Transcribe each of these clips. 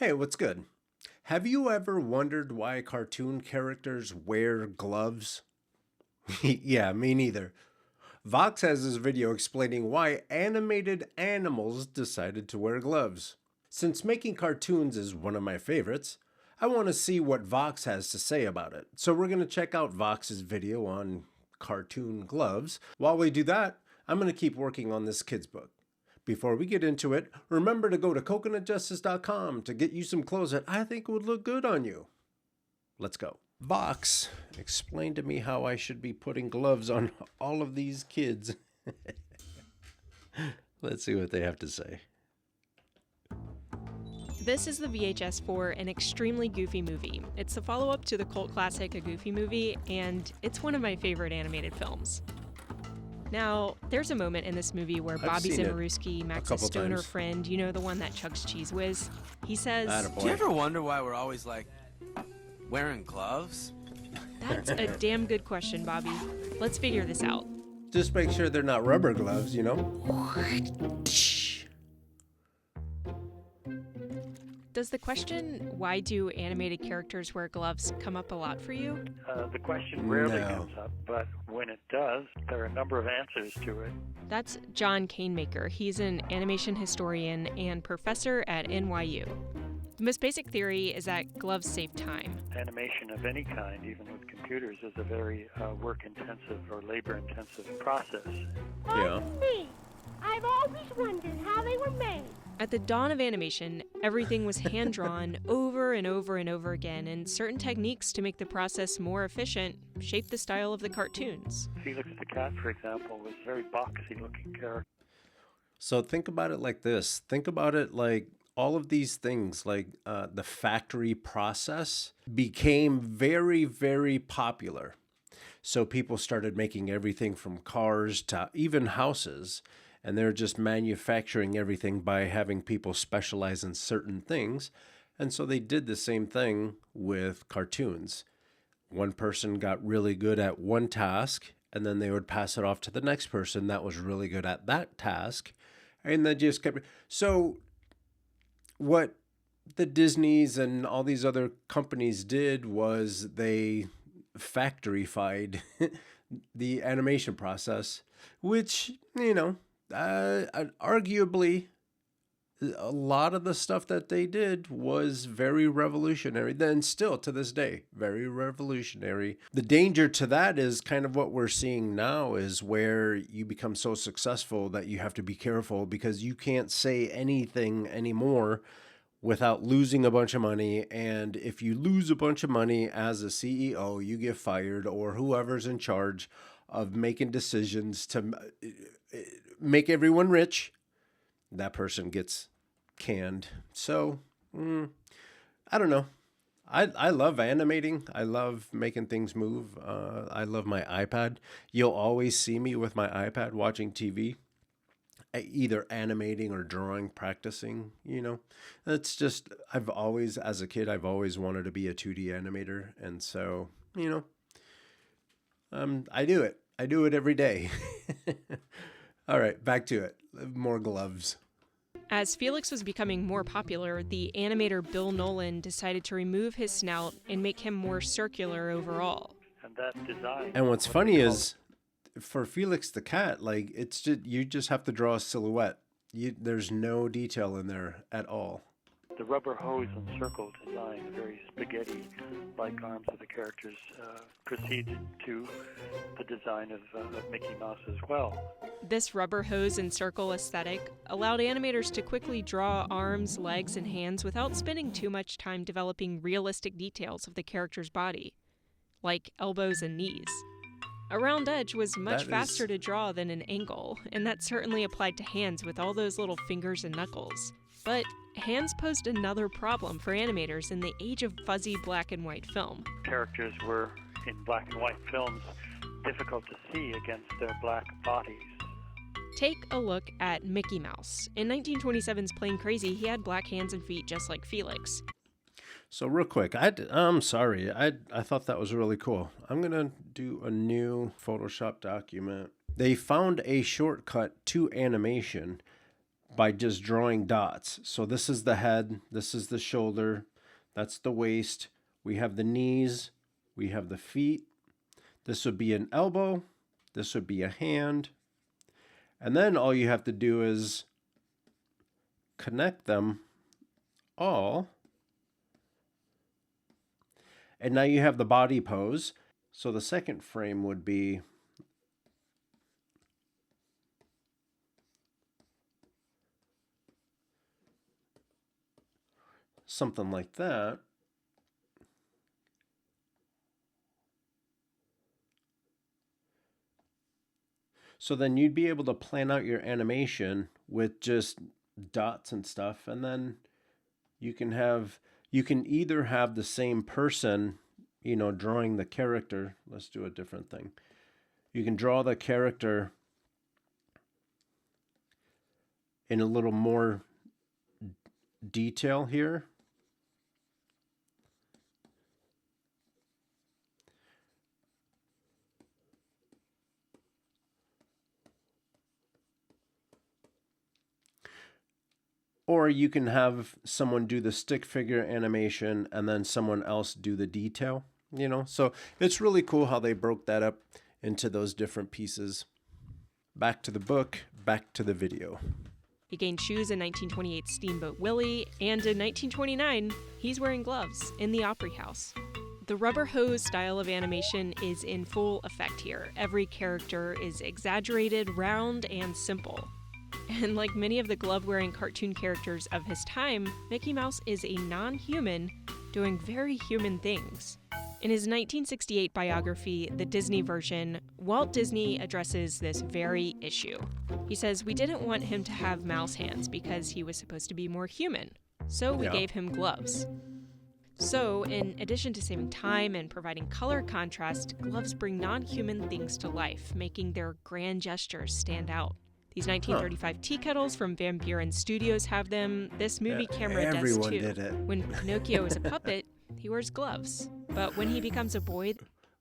Hey, what's good? Have you ever wondered why cartoon characters wear gloves? Yeah, me neither. Vox has this video explaining why animated animals decided to wear gloves. Since making cartoons is one of my favorites, I want to see what Vox has to say about it. So we're going to check out Vox's video on cartoon gloves. While we do that, I'm going to keep working on this kid's book. Before we get into it, remember to go to coconutjustice.com to get you some clothes that I think would look good on you. Let's go. Vox, explain to me how I should be putting gloves on all of these kids. Let's see what they have to say. This is the VHS for an extremely goofy movie. It's the follow-up to the cult classic A Goofy Movie, and it's one of my favorite animated films. Now, there's a moment in this movie where Bobby Zimmerowski, Max's stoner friend, you know, the one that chugs Cheese Whiz, he says, "Do you ever wonder why we're always, wearing gloves?" That's a damn good question, Bobby. Let's figure this out. Just make sure they're not rubber gloves, you know? Does the question, why do animated characters wear gloves, come up a lot for you? The question rarely comes up, but when it does, there are a number of answers to it. That's John Canemaker. He's an animation historian and professor at NYU. The most basic theory is that gloves save time. Animation of any kind, even with computers, is a very work-intensive or labor-intensive process. Yeah. Me. I've always wondered how they were made. At the dawn of animation, everything was hand-drawn over and over and over again, and certain techniques to make the process more efficient shaped the style of the cartoons. Felix the Cat, for example, was a very boxy-looking character. So think about it like this. Think about it like all of these things, like the factory process, became very, very popular. So people started making everything from cars to even houses. And they're just manufacturing everything by having people specialize in certain things. And so they did the same thing with cartoons. One person got really good at one task, and then they would pass it off to the next person that was really good at that task. And they just kept... So what the Disneys and all these other companies did was they factoryfied the animation process, which, you know, arguably, a lot of the stuff that they did was very revolutionary. Then still to this day, very revolutionary. The danger to that is kind of what we're seeing now, is where you become so successful that you have to be careful because you can't say anything anymore without losing a bunch of money. And if you lose a bunch of money as a CEO, you get fired, or whoever's in charge of making decisions to make everyone rich, that person gets canned. So, I don't know. I love animating. I love making things move. I love my iPad. You'll always see me with my iPad watching TV, either animating or drawing, practicing, you know. It's just, as a kid, I've always wanted to be a 2D animator. And so, you know, I do it. I do it every day. All right, back to it. More gloves. As Felix was becoming more popular, the animator Bill Nolan decided to remove his snout and make him more circular overall. And that design... And what's funny is, for Felix the Cat, like, it's just, you just have to draw a silhouette. There's no detail in there at all. The rubber hose and circle design, the very spaghetti-like arms of the characters, proceeds to the design of Mickey Mouse as well. This rubber hose and circle aesthetic allowed animators to quickly draw arms, legs, and hands without spending too much time developing realistic details of the character's body, like elbows and knees. A round edge was much faster to draw than an angle, and that certainly applied to hands with all those little fingers and knuckles. But hands posed another problem for animators in the age of fuzzy black and white film. Characters were, in black and white films, difficult to see against their black bodies. Take a look at Mickey Mouse. In 1927's Plain Crazy, he had black hands and feet just like Felix. So real quick, I'm sorry. I thought that was really cool. I'm going to do a new Photoshop document. They found a shortcut to animation by just drawing dots. So this is the head, this is the shoulder, that's the waist. We have the knees, we have the feet. This would be an elbow, this would be a hand. And then all you have to do is connect them all. And now you have the body pose. So the second frame would be something like that. So then you'd be able to plan out your animation with just dots and stuff. And then you can either have the same person, you know, drawing the character. Let's do a different thing. You can draw the character in a little more detail here. Or you can have someone do the stick figure animation and then someone else do the detail, you know? So it's really cool how they broke that up into those different pieces. Back to the book, back to the video. He gained shoes in 1928's Steamboat Willie, and in 1929, he's wearing gloves in the Opry House. The rubber hose style of animation is in full effect here. Every character is exaggerated, round, and simple. And like many of the glove-wearing cartoon characters of his time, Mickey Mouse is a non-human doing very human things. In his 1968 biography, The Disney Version, Walt Disney addresses this very issue. He says, "We didn't want him to have mouse hands because he was supposed to be more human, so we gave him gloves." So, in addition to saving time and providing color contrast, gloves bring non-human things to life, making their grand gestures stand out. These 1935 tea kettles from Van Buren Studios have them. This movie camera does everyone too. did it. When Pinocchio is a puppet, he wears gloves. But when he becomes a boy...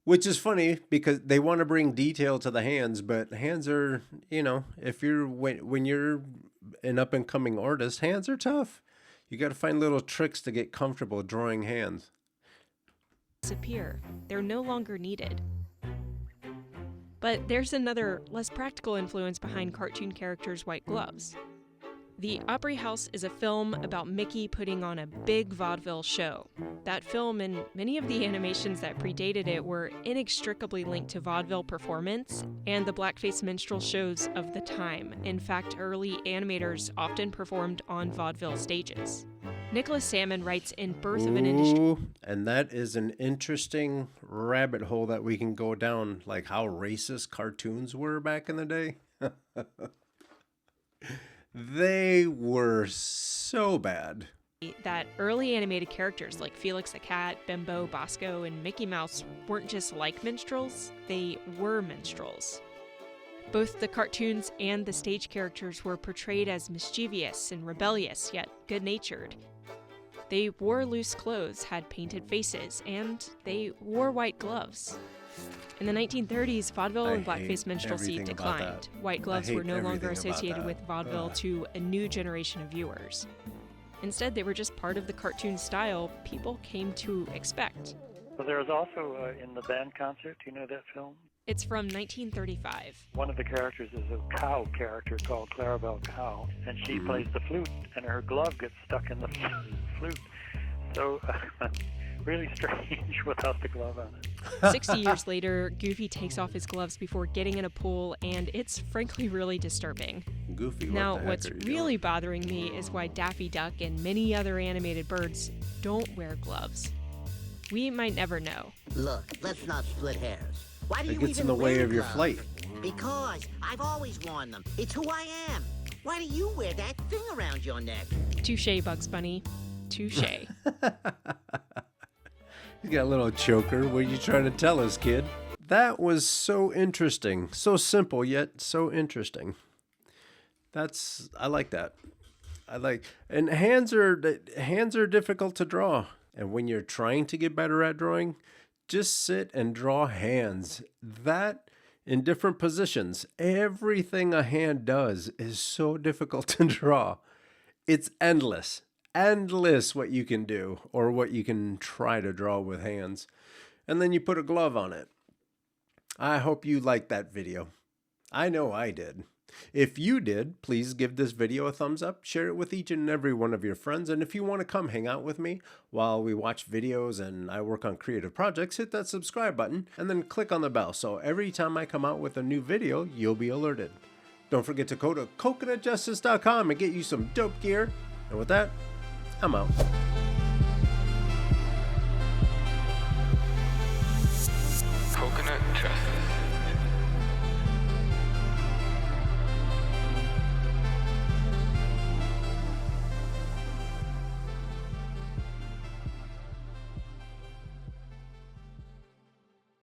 Which is funny because they want to bring detail to the hands, but hands are, you know, if you're when you're an up and coming artist, hands are tough. You got to find little tricks to get comfortable drawing hands. ...disappear. They're no longer needed. But there's another, less practical influence behind cartoon characters' white gloves. The Opry House is a film about Mickey putting on a big vaudeville show. That film and many of the animations that predated it were inextricably linked to vaudeville performance and the blackface minstrel shows of the time. In fact, early animators often performed on vaudeville stages. Nicholas Salmon writes in Birth of an Industry... And that is an interesting rabbit hole that we can go down, like how racist cartoons were back in the day. They were so bad. That early animated characters like Felix the Cat, Bimbo, Bosco, and Mickey Mouse weren't just like minstrels, they were minstrels. Both the cartoons and the stage characters were portrayed as mischievous and rebellious, yet good-natured. They wore loose clothes, had painted faces, and they wore white gloves. In the 1930s, vaudeville and blackface minstrelsy declined. White gloves were no longer associated with vaudeville to a new generation of viewers. Instead, they were just part of the cartoon style people came to expect. Well, there was also in the band concert, do you know that film? It's from 1935. One of the characters is a cow character called Clarabelle Cow, and she plays the flute, and her glove gets stuck in the flute. So, really strange without the glove on it. 60 years later, Goofy takes off his gloves before getting in a pool, and it's frankly really disturbing. Goofy, now, what's really bothering me is why Daffy Duck and many other animated birds don't wear gloves. We might never know. Look, let's not split hairs. Why do It you gets even in the way wear of your gloves? flight. Because I've always worn them. It's who I am. Why do you wear that thing around your neck? Touche, Bugs Bunny. Touche. You got a little choker. What are you trying to tell us, kid? That was so interesting. So simple, yet so interesting. I like that. And hands are difficult to draw. And when you're trying to get better at drawing, just sit and draw hands. That in different positions. Everything a hand does is so difficult to draw. It's endless. Endless what you can do or what you can try to draw with hands. And then you put a glove on it. I hope you liked that video. I know I did. If you did, please give this video a thumbs up, share it with each and every one of your friends, and if you want to come hang out with me while we watch videos and I work on creative projects, hit that subscribe button and then click on the bell so every time I come out with a new video, you'll be alerted. Don't forget to go to coconutjustice.com and get you some dope gear. And with that, I'm out. Coconut Justice.